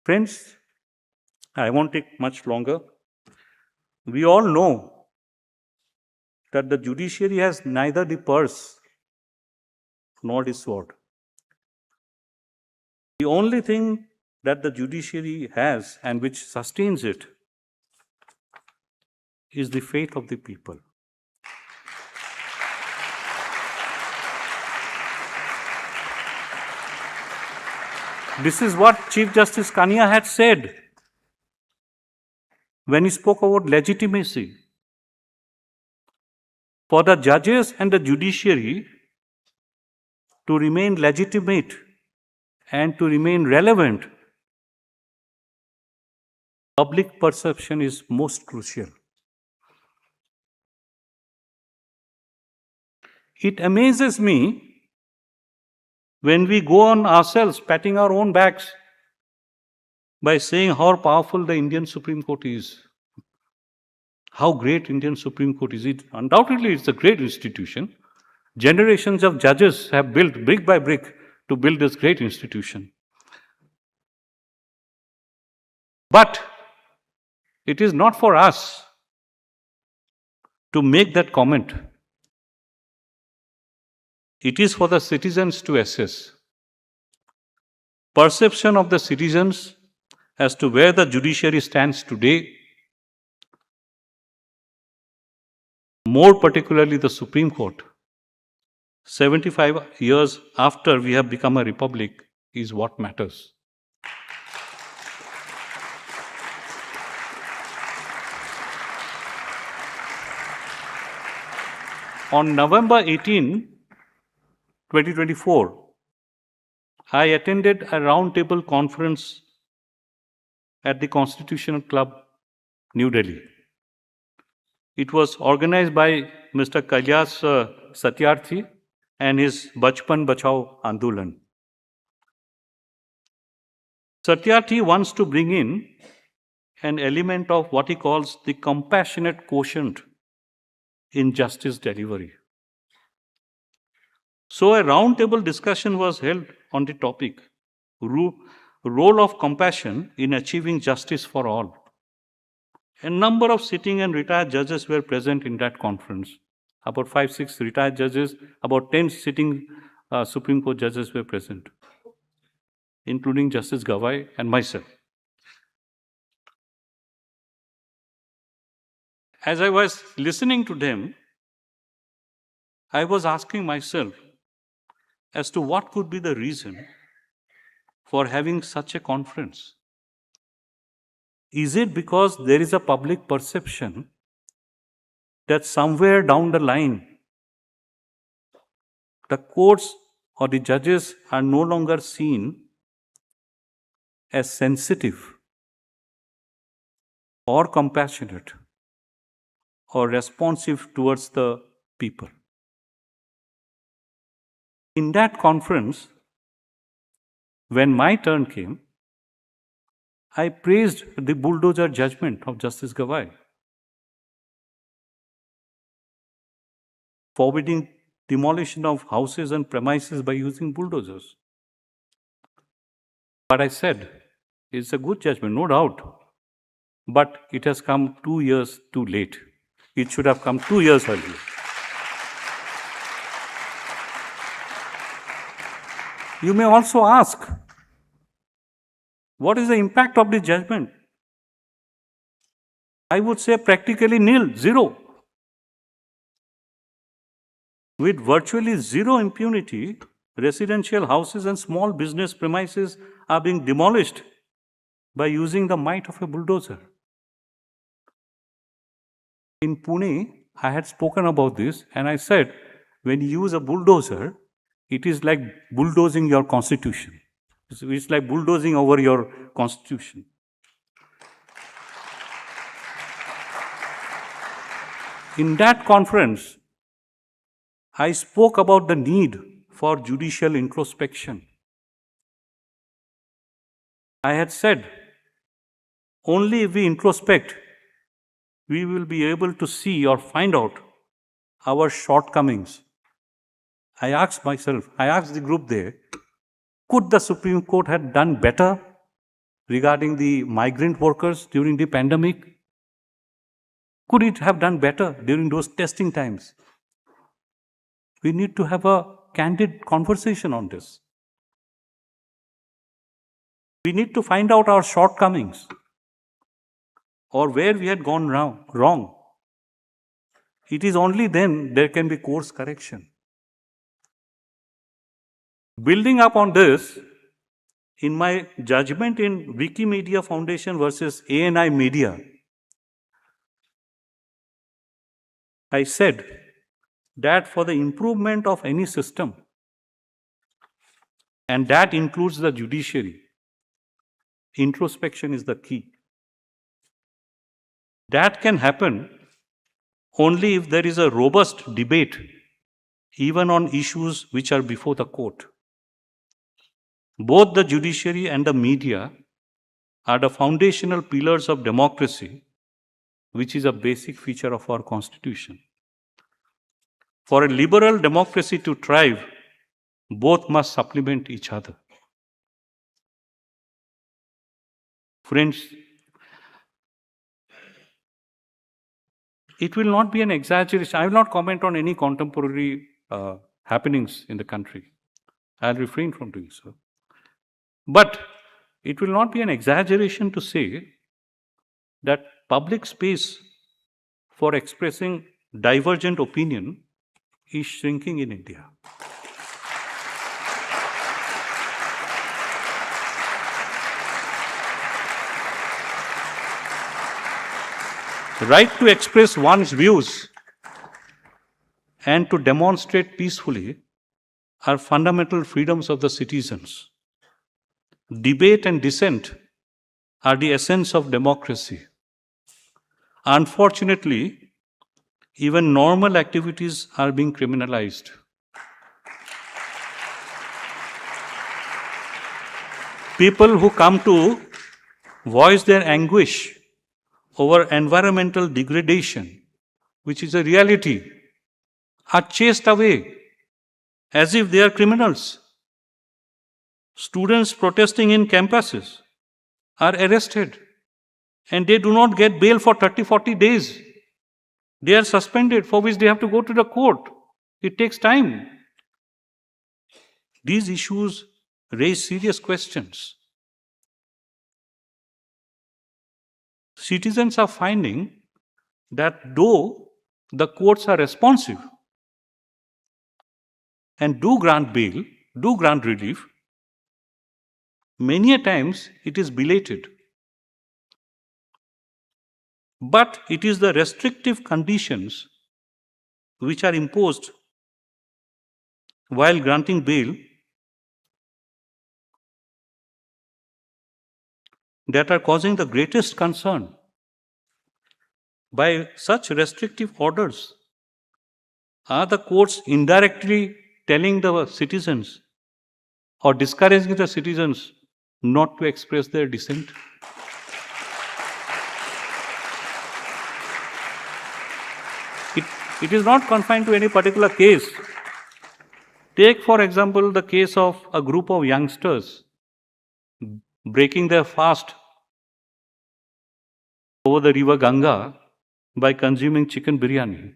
Friends, I won't take much longer. We all know that the judiciary has neither the purse nor the sword. The only thing that the judiciary has and which sustains it is the faith of the people. This is what Chief Justice Kania had said when he spoke about legitimacy. For the judges and the judiciary to remain legitimate and to remain relevant, public perception is most crucial. It amazes me when we go on ourselves patting our own backs by saying how powerful the Indian Supreme Court is. How great Indian Supreme Court is. Undoubtedly, it's a great institution. Generations of judges have built brick by brick to build this great institution. But it is not for us to make that comment. It is for the citizens to assess. Perception of the citizens as to where the judiciary stands today, more particularly the Supreme Court, 75 years after we have become a republic, is what matters. On November 18, 2024, I attended a roundtable conference at the Constitutional Club, New Delhi. It was organized by Mr. Kailash Satyarthi and his Bachpan Bachao Andolan. Satyarthi wants to bring in an element of what he calls the compassionate quotient in justice delivery. So a roundtable discussion was held on the topic, role of compassion in achieving justice for all. A number of sitting and retired judges were present in that conference. About 5-6 retired judges, about 10 sitting Supreme Court judges were present, including Justice Gawai and myself. As I was listening to them, I was asking myself as to what could be the reason for having such a conference. Is it because there is a public perception that somewhere down the line, the courts or the judges are no longer seen as sensitive or compassionate or responsive towards the people? In that conference, when my turn came, I praised the bulldozer judgment of Justice Gawai, forbidding demolition of houses and premises by using bulldozers. But I said, it's a good judgment, no doubt, but it has come 2 years too late. It should have come 2 years earlier. You may also ask, what is the impact of this judgment? I would say practically nil, zero. With virtually zero impunity, residential houses and small business premises are being demolished by using the might of a bulldozer. In Pune, I had spoken about this and I said, when you use a bulldozer, it is like bulldozing your constitution. It's like bulldozing over your constitution. In that conference, I spoke about the need for judicial introspection. I had said, only if we introspect, we will be able to see or find out our shortcomings. I asked myself, I asked the group there, could the Supreme Court have done better regarding the migrant workers during the pandemic? Could it have done better during those testing times? We need to have a candid conversation on this. We need to find out our shortcomings or where we had gone wrong. It is only then there can be course correction. Building up on this, in my judgment in Wikimedia Foundation versus ANI Media, I said that for the improvement of any system, and that includes the judiciary, introspection is the key. That can happen only if there is a robust debate, even on issues which are before the court. Both the judiciary and the media are the foundational pillars of democracy, which is a basic feature of our constitution. For a liberal democracy to thrive, both must supplement each other. Friends, it will not be an exaggeration. I will not comment on any contemporary happenings in the country. I'll refrain from doing so. But it will not be an exaggeration to say that public space for expressing divergent opinion is shrinking in India. The right to express one's views and to demonstrate peacefully are fundamental freedoms of the citizens. Debate and dissent are the essence of democracy. Unfortunately, even normal activities are being criminalized. People who come to voice their anguish over environmental degradation, which is a reality, are chased away as if they are criminals. Students protesting in campuses are arrested and they do not get bail for 30-40 days. They are suspended, for which they have to go to the court. It takes time. These issues raise serious questions. Citizens are finding that though the courts are responsive and do grant bail, do grant relief, many a times it is belated. But it is the restrictive conditions which are imposed while granting bail that are causing the greatest concern. By such restrictive orders, are the courts indirectly telling the citizens or discouraging the citizens not to express their dissent? It is not confined to any particular case. Take, for example, the case of a group of youngsters breaking their fast over the river Ganga by consuming chicken biryani.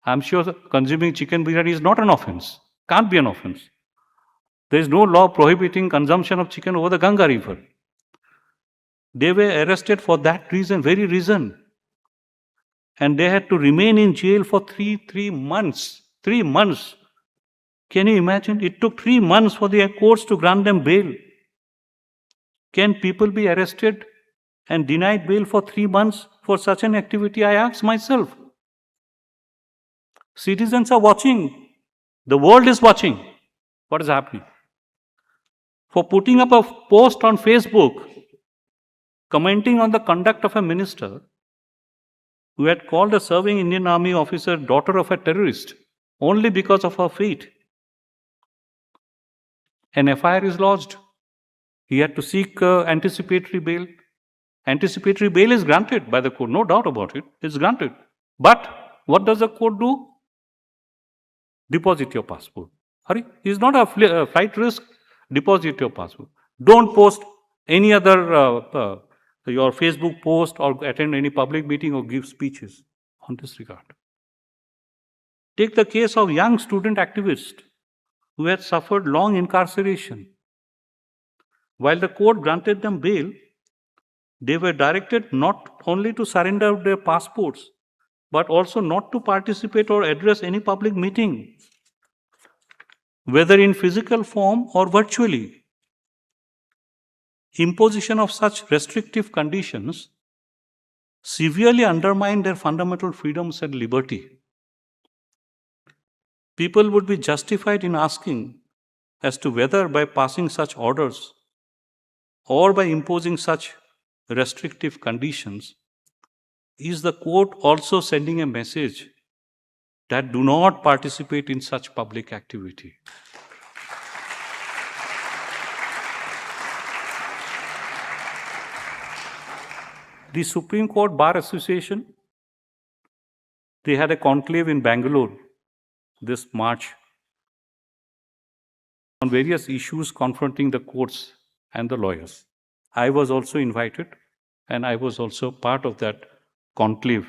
I'm sure consuming chicken biryani is not an offense, can't be an offense. There is no law prohibiting consumption of chicken over the Ganga river. They were arrested for that reason, very reason. And they had to remain in jail for three months. 3 months. Can you imagine? It took 3 months for the courts to grant them bail. Can people be arrested and denied bail for 3 months for such an activity? I ask myself. Citizens are watching. The world is watching what is happening. For putting up a post on Facebook, commenting on the conduct of a minister who had called a serving Indian Army officer daughter of a terrorist only because of her fate. An FIR is lodged. He had to seek anticipatory bail. Anticipatory bail is granted by the court, no doubt about it. It's granted. But what does the court do? Deposit your passport. Hurry, it's not a flight risk. Deposit your passport. Don't post any other your Facebook post or attend any public meeting or give speeches on this regard. Take the case of young student activists who had suffered long incarceration. While the court granted them bail, they were directed not only to surrender their passports, but also not to participate or address any public meeting, whether in physical form or virtually. Imposition of such restrictive conditions severely undermine their fundamental freedoms and liberty. People would be justified in asking as to whether by passing such orders or by imposing such restrictive conditions, is the court also sending a message that do not participate in such public activity? The Supreme Court Bar Association, they had a conclave in Bangalore this March on various issues confronting the courts and the lawyers. I was also invited, and I was also part of that conclave